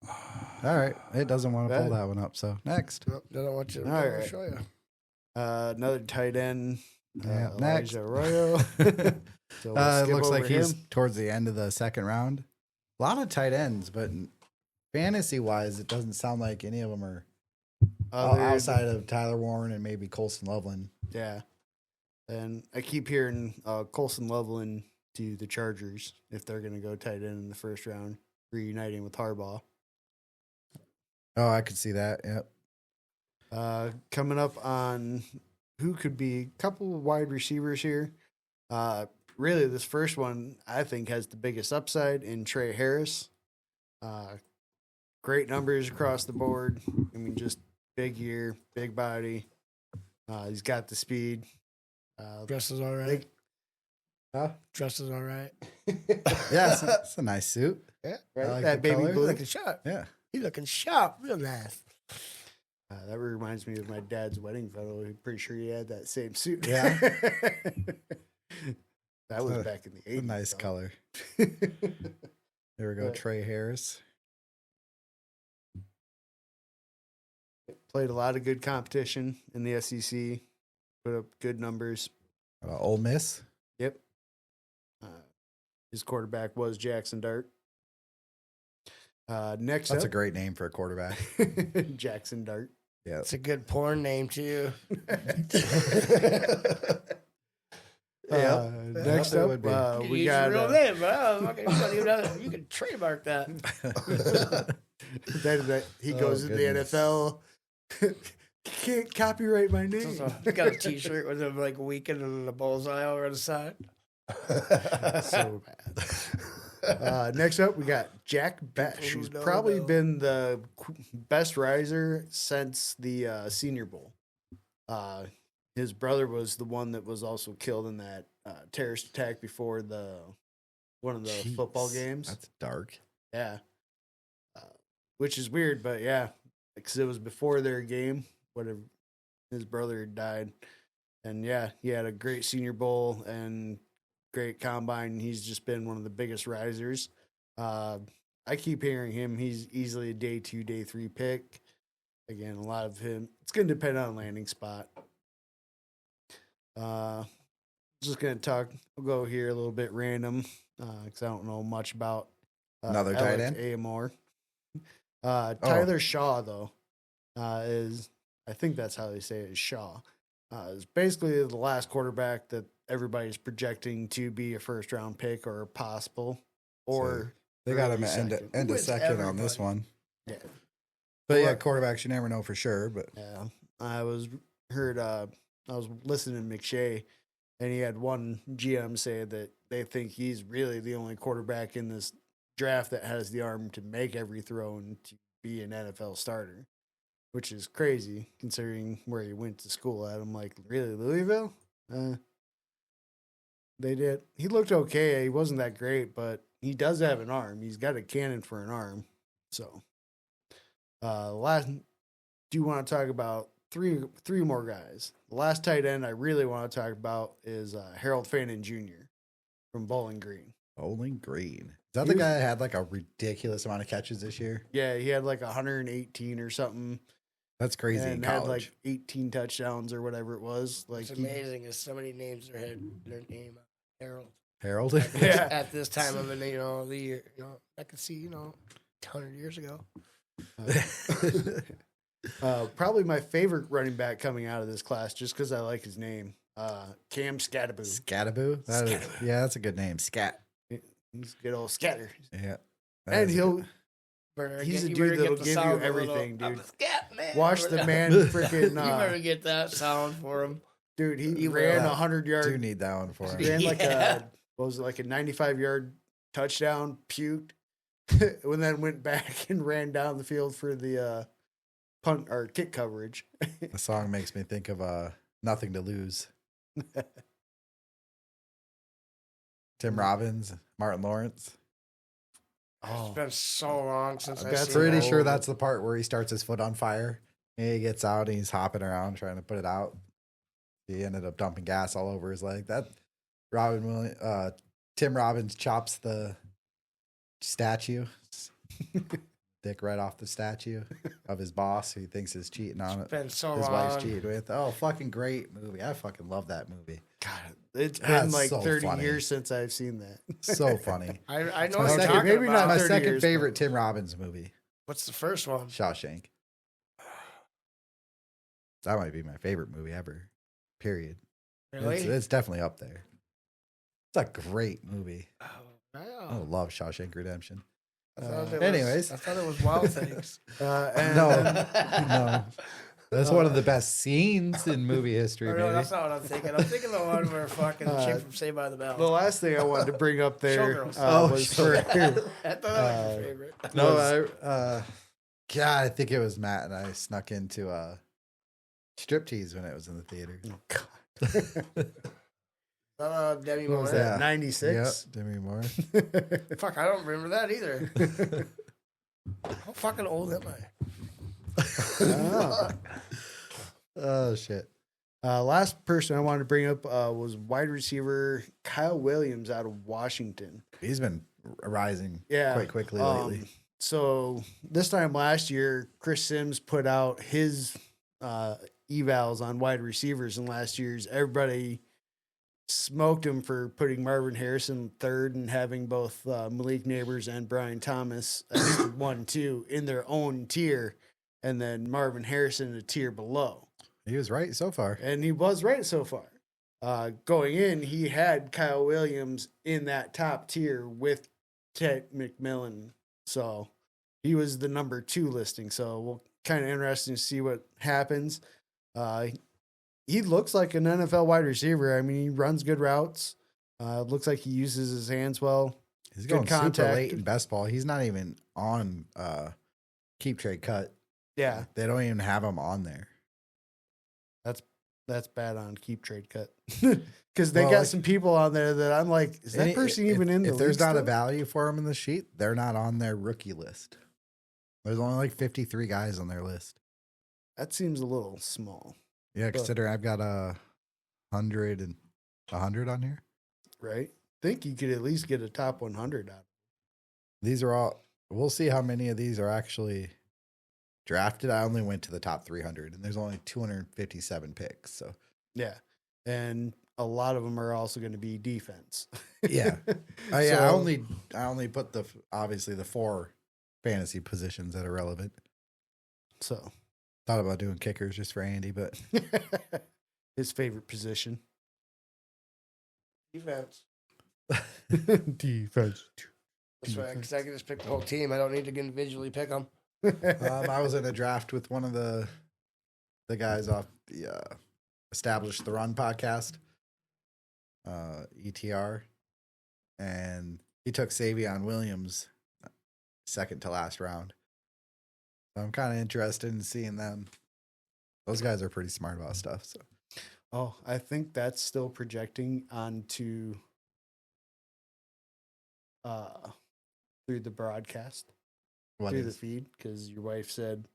not. All right. It doesn't want to pull Bad. that one up. So next. Nope, I don't want you to All right. show you. Another tight end. Yeah, next. Elijah Arroyo. So we'll It skip looks like over he's him. towards the end of the second round. A lot of tight ends, but fantasy wise, it doesn't sound like any of them are outside of Tyler Warren and maybe Colson Loveland. Yeah. And I keep hearing Colson Loveland to the Chargers if they're going to go tight end in the first round, reuniting with Harbaugh. Oh, I could see that. Yep. Coming up on who could be a couple of wide receivers here. Really, this first one I think has the biggest upside in Trey Harris. Great numbers across the board. I mean, just big year, big body. He's got the speed. Dress is all right. Dress is all right. Yeah, it's a nice suit. Yeah. Right? I like That the baby color. blue. Looking sharp. Yeah. He looking sharp. Real nice. That reminds me of my dad's wedding photo. I'm pretty sure he had that same suit. Yeah. That was back in the 80s. A nice though. color. There we go. But- Trey Harris. Played a lot of good competition in the SEC. Put up good numbers. Ole Miss. Yep. His quarterback was Jackson Dart. Next That's a up, great name for a quarterback. Jackson Dart. Yeah. It's a good porn name too. Next it up, would be. You we use got your real name, but you can trademark that. he Oh, goes to the goodness. NFL. Can't copyright my name. I got a T-shirt with him like weekend and the bullseye over the side. So bad. Next up, we got Jack Besh, People who's who don't probably know. been the best riser since the Senior Bowl. His brother was the one that was also killed in that terrorist attack before one of the Jeez, football games. That's dark. Yeah, which is weird, but yeah, because it was before their game. Whatever, his brother had died, and yeah, he had a great Senior Bowl and great combine. He's just been one of the biggest risers. I keep hearing him. He's easily a day 2, day 3 pick. Again, a lot of him. It's going to depend on landing spot. Just going to talk. We'll go here a little bit random because I don't know much about Another tight Alex end? Amor. Tyler Shaw, though, is, I think that's how they say it, is Shaw. Is basically the last quarterback that everybody's projecting to be a first round pick or possible. Or They got early him at second. end of With second on this everybody. one. Yeah. But yeah, Well, quarterbacks, you never know for sure. But Yeah, I was listening to McShay, and he had one GM say that they think he's really the only quarterback in this draft that has the arm to make every throw and to be an NFL starter, which is crazy considering where he went to school at. I'm like, really, Louisville? They did. He looked okay. He wasn't that great, but he does have an arm. He's got a cannon for an arm. So, last, do you want to talk about three more guys? The last tight end I really want to talk about is Harold Fannin Jr. from Bowling Green. Bowling Green. Is that He the was- guy that had like a ridiculous amount of catches this year? Yeah, he had like 118 or something, That's crazy in and had college. like 18 touchdowns or whatever it was. Like It's he- amazing. There's so many names that had their name Harold. Harold? Yeah. At this time of the the year, I could see 100 years ago. Probably my favorite running back coming out of this class, just because I like his name, Cam Scataboo. Scataboo? Yeah, that's a good name. Scat. He's a good old scatter. Yeah. And he's a dude that'll give you everything, dude. Watch the man freaking. You better get that sound for him. Dude, he ran 100 yards. Do need that one for him. He ran like a 95-yard touchdown, puked, and then went back and ran down the field for the punt or kick coverage. The song makes me think of Nothing to Lose. Tim Robbins, Martin Lawrence. It's been so long since I've seen pretty that. sure that's the part where he starts his foot on fire. And he gets out and he's hopping around trying to put it out. He ended up dumping gas all over his leg. Tim Robbins chops the statue. Dick right off the statue of his boss who he thinks is cheating on it. It's been so his long. wife's cheating with. Oh, fucking great movie. I fucking love that movie. God, it's been like so 30 funny. years since I've seen that. So funny. I know my what you're second, talking maybe about. not my 30 second years, favorite Tim Robbins movie. What's the first one? Shawshank. That might be my favorite movie ever. Period. Really? It's definitely up there. It's a great movie. Oh, I wow. love Shawshank Redemption. I thought anyways. I thought it was Wild Things. No. That's one of the best scenes in movie history, No, baby. that's not what I'm thinking. I'm thinking the one where fucking chick from Saved by the Bell. The last thing I wanted to bring up there Showgirls. was for I thought that was your favorite. No, God, I think it was Matt and I snuck into striptease when it was in the theater. Demi What Moore. was Yeah. that? 96. Yep, Demi Moore. Fuck, I don't remember that either. How fucking old am I? Oh shit. Last person I wanted to bring up was wide receiver Kyle Williams out of Washington. He's been rising Yeah. quite quickly lately. So this time last year, Chris Sims put out his evals on wide receivers, and last year's everybody smoked him for putting Marvin Harrison third and having both Malik Neighbors and Brian Thomas as 1-2 in their own tier, and then Marvin Harrison a tier below. He was right so far. And he was right so far. Going in, he had Kyle Williams in that top tier with Ted McMillan. So he was the number 2 listing. So we'll kind of interesting to see what happens. He looks like an NFL wide receiver. I mean, he runs good routes. Looks like he uses his hands well. He's Good going super contact. late in best ball. He's not even on keep trade cut. Yeah, They don't even have him on there. that's bad on keep trade cut. Because they got some people on there that I'm like, is that person even in the If there's league not a still? value for him in the sheet, they're not on their rookie list. There's only like 53 guys on their list. That seems a little small, Yeah, consider I've got 100 on here. right? Think you could at least get a top 100 out. These are all. We'll see how many of these are actually drafted. I only went to the top 300, and there's only 257 picks. So Yeah. And a lot of them are also going to be defense. yeah, So- I only put obviously the 4 fantasy positions that are relevant. So Thought about doing kickers just for Andy, but his favorite position. Defense. Defense. That's right, because I can just pick the whole team. I don't need to individually pick them. I was in a draft with one of the guys off the Establish the Run podcast, ETR, and he took Savion Williams second to last round. So I'm kind of interested in seeing them. Those guys are pretty smart about stuff. So Oh, I think that's still projecting onto through the broadcast, through the feed, because your wife said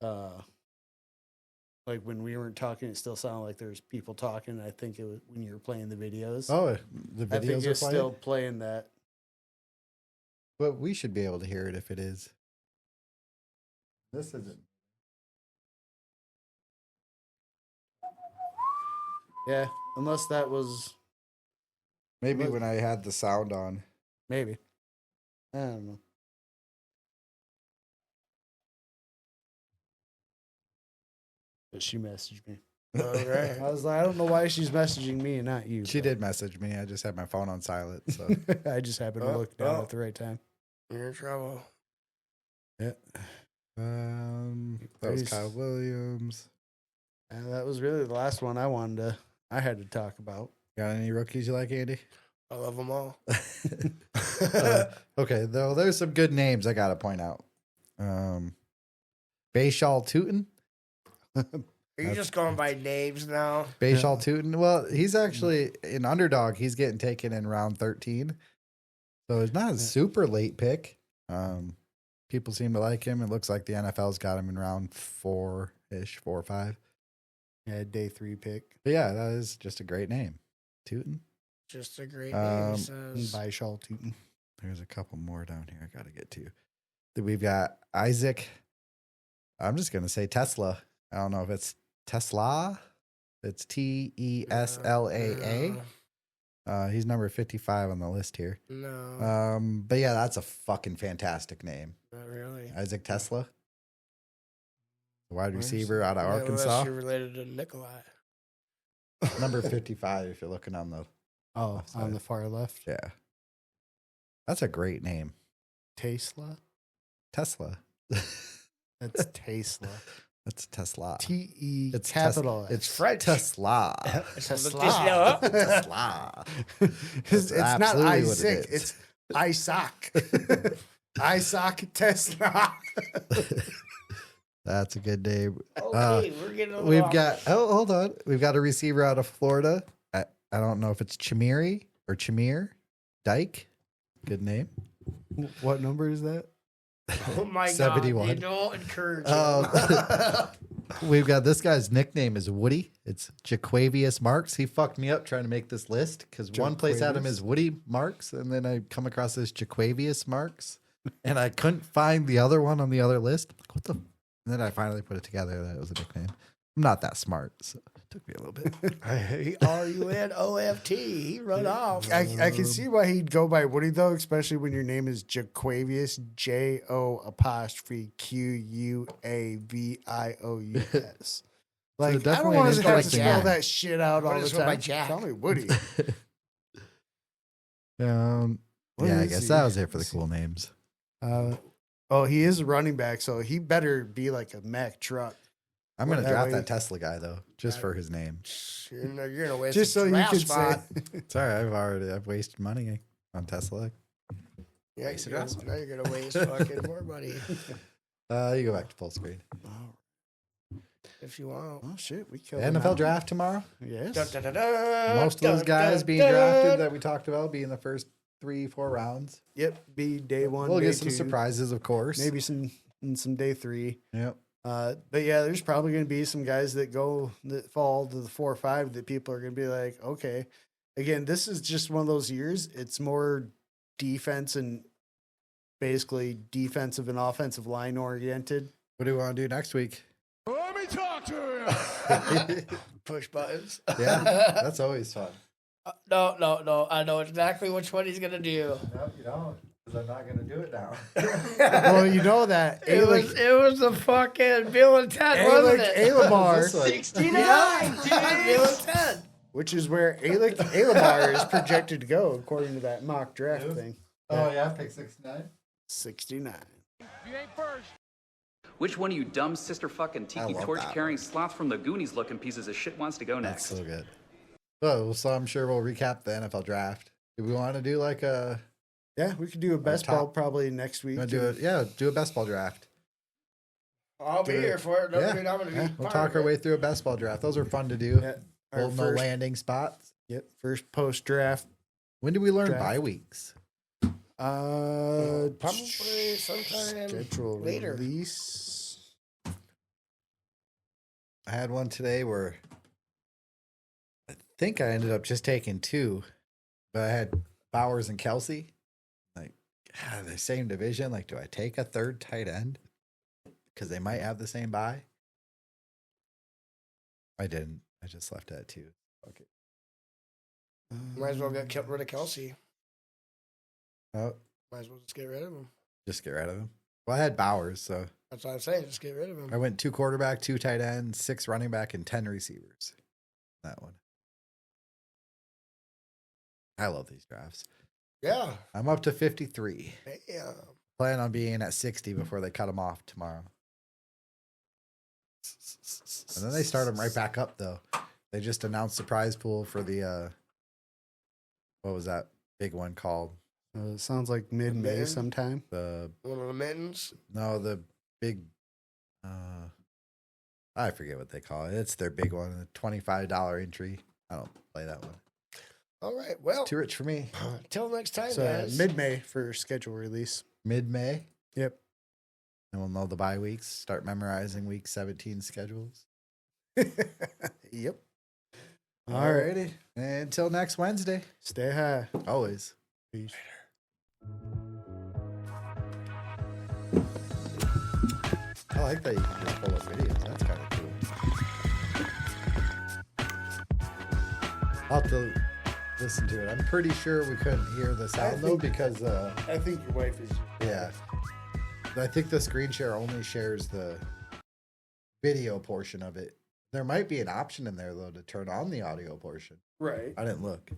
like when we weren't talking, it still sounded like there's people talking. I think it was when you were playing the videos. Oh, the I think videos are it's playing? still playing that. But we should be able to hear it if it is. This isn't. Yeah, unless that was Maybe when I had the sound on. maybe. I don't know. But she messaged me. Okay. I was like, I don't know why she's messaging me and not you. She did message me. I just had my phone on silent. So I just happened to look down at the right time. You're in trouble. Yeah. that was Kyle Williams. And that was really the last one I had to talk about. Got any rookies you like, Andy? I love them all. Okay, though there's some good names I gotta point out. Bayshal Tootin. Are you just going by names now? Bayshal Tootin. Well, he's actually an underdog. He's getting taken in round 13. So it's not a super late pick. People seem to like him. It looks like the NFL's got him in round 4-ish, 4 or 5. Yeah, day 3 pick. But yeah, that is just a great name. Tootin. Just a great name, he says. By Shaw Tootin. There's a couple more down here I got to get to. Then we've got Isaac. I'm just going to say Tesla. I don't know if it's Tesla. It's Teslaa. He's number 55 on the list here. No. But yeah, that's a fucking fantastic name. Not really. Isaac Tesla. Wide receiver out of Arkansas. Unless you're related to Nikolai. Number 55 if you're looking on the... Oh, on the far left. Yeah. That's a great name. Tesla? Tesla. That's Tesla. That's Tesla. T-E It's capital. It's French. Tesla. Tesla. Tesla. It's not absolutely what it Isaac. is. It's Isaac. Isaac Tesla. That's a good name. Okay, we're getting a little We've off. got, hold on. We've got a receiver out of Florida. I don't know if it's Chamiri or Chamir Dyke. Good name. What number is that? Oh my 71. God. They don't encourage him. We've got this guy's nickname is Woody. It's Jaquavius Marks. He fucked me up trying to make this list because one place had him as Woody Marks, and then I come across this Jaquavius Marks, and I couldn't find the other one on the other list. Like, what the? And then I finally put it together that it was a nickname. I'm not that smart, so it took me a little bit. RUNOFT. He run off. I can see why he'd go by Woody, though, especially when your name is Jaquavius, JO'Quavious. Like, I don't definitely want an to have to interesting spell name. that shit out all What the is it by time. Jack? Call me Woody. Yeah, I guess that was it for the cool names. He is a running back, so he better be like a Mack truck. I'm going to That draft way- that Tesla guy, though, just for his name. You're gonna waste Just so a you draft could spot. say. Sorry, I've wasted money on Tesla. Yeah, Waste a you're draft gonna, now you're gonna waste fucking more money You go back to full screen. if you want. Oh, shit. We The killed him NFL out. draft tomorrow. Yes. Dun, dun, dun, dun, Most of those dun, guys dun, being dun. drafted that we talked about be in the first 3-4 rounds. Yep. Be day 1. We'll day get some 2, surprises, of course. Maybe some day 3. Yep. But yeah, there's probably going to be some guys that fall to the 4 or 5 that people are going to be like, okay. Again, this is just one of those years. It's more defense and basically defensive and offensive line oriented. What do we want to do next week? Let me talk to you. Push buttons. Yeah, that's always fun. No. I know exactly which one he's gonna do. No, you don't, because I'm not going to do it now. Well, you know that. It was the fucking Bill and Ted, wasn't it? Alamar, 69, dude. Bill and Ted. which is where Alamar is projected to go according to that mock draft thing. Oh, yeah, pick 69. 69. Which one of you dumb sister fucking tiki love torch that carrying sloth from the Goonies looking pieces of shit wants to go That's next? so good. Oh, so I'm sure we'll recap the NFL draft. Do we want to do like a... Yeah, we could do a best ball top- probably next week. do a best ball draft. I'll be here for it. No, Yeah. dude, I'm gonna be We'll part talk of our it. way through a best ball draft. Those are fun to do. Yeah, our Hold no first- landing spots. Yep, first post draft. When do we learn Draft. bye weeks? Probably sometime schedule later. release. I had one today where I think I ended up just taking 2, but I had Bowers and Kelsey. Like, the same division. Like, do I take a third tight end? Because they might have the same bye. I didn't. I just left it at 2. Okay. Might as well get rid of Kelsey. Oh, Might as well just get rid of him. just get rid of him. Well, I had Bowers, so That's what I'm saying. Just get rid of I him. went 2 quarterback, 2 tight ends, 6 running back, and 10 receivers. That one. I love these drafts. Yeah. I'm up to 53. Damn. Plan on being at 60 before they cut them off tomorrow. And then they start them right back up, though. They just announced the prize pool for the, what was that big one called? It sounds like mid-May mitten? sometime. The One of the mittens. No, the big, I forget what they call it. It's their big one, the $25 entry. I don't play that one. All right. Well, It's too rich for me. till next time, So guys. mid-May for schedule release. Mid-May, Yep. and we'll know the bye weeks. Start memorizing week 17 schedules. Yep. Alrighty. Until next Wednesday. Stay high. Always. Peace. I like that you can just pull up videos. That's kind of cool. I'll have to listen to it. I'm pretty sure we couldn't hear the sound though because I think your wife is. yeah. I think the screen share only shares the video portion of it. There might be an option in there though to turn on the audio portion. Right. I didn't look.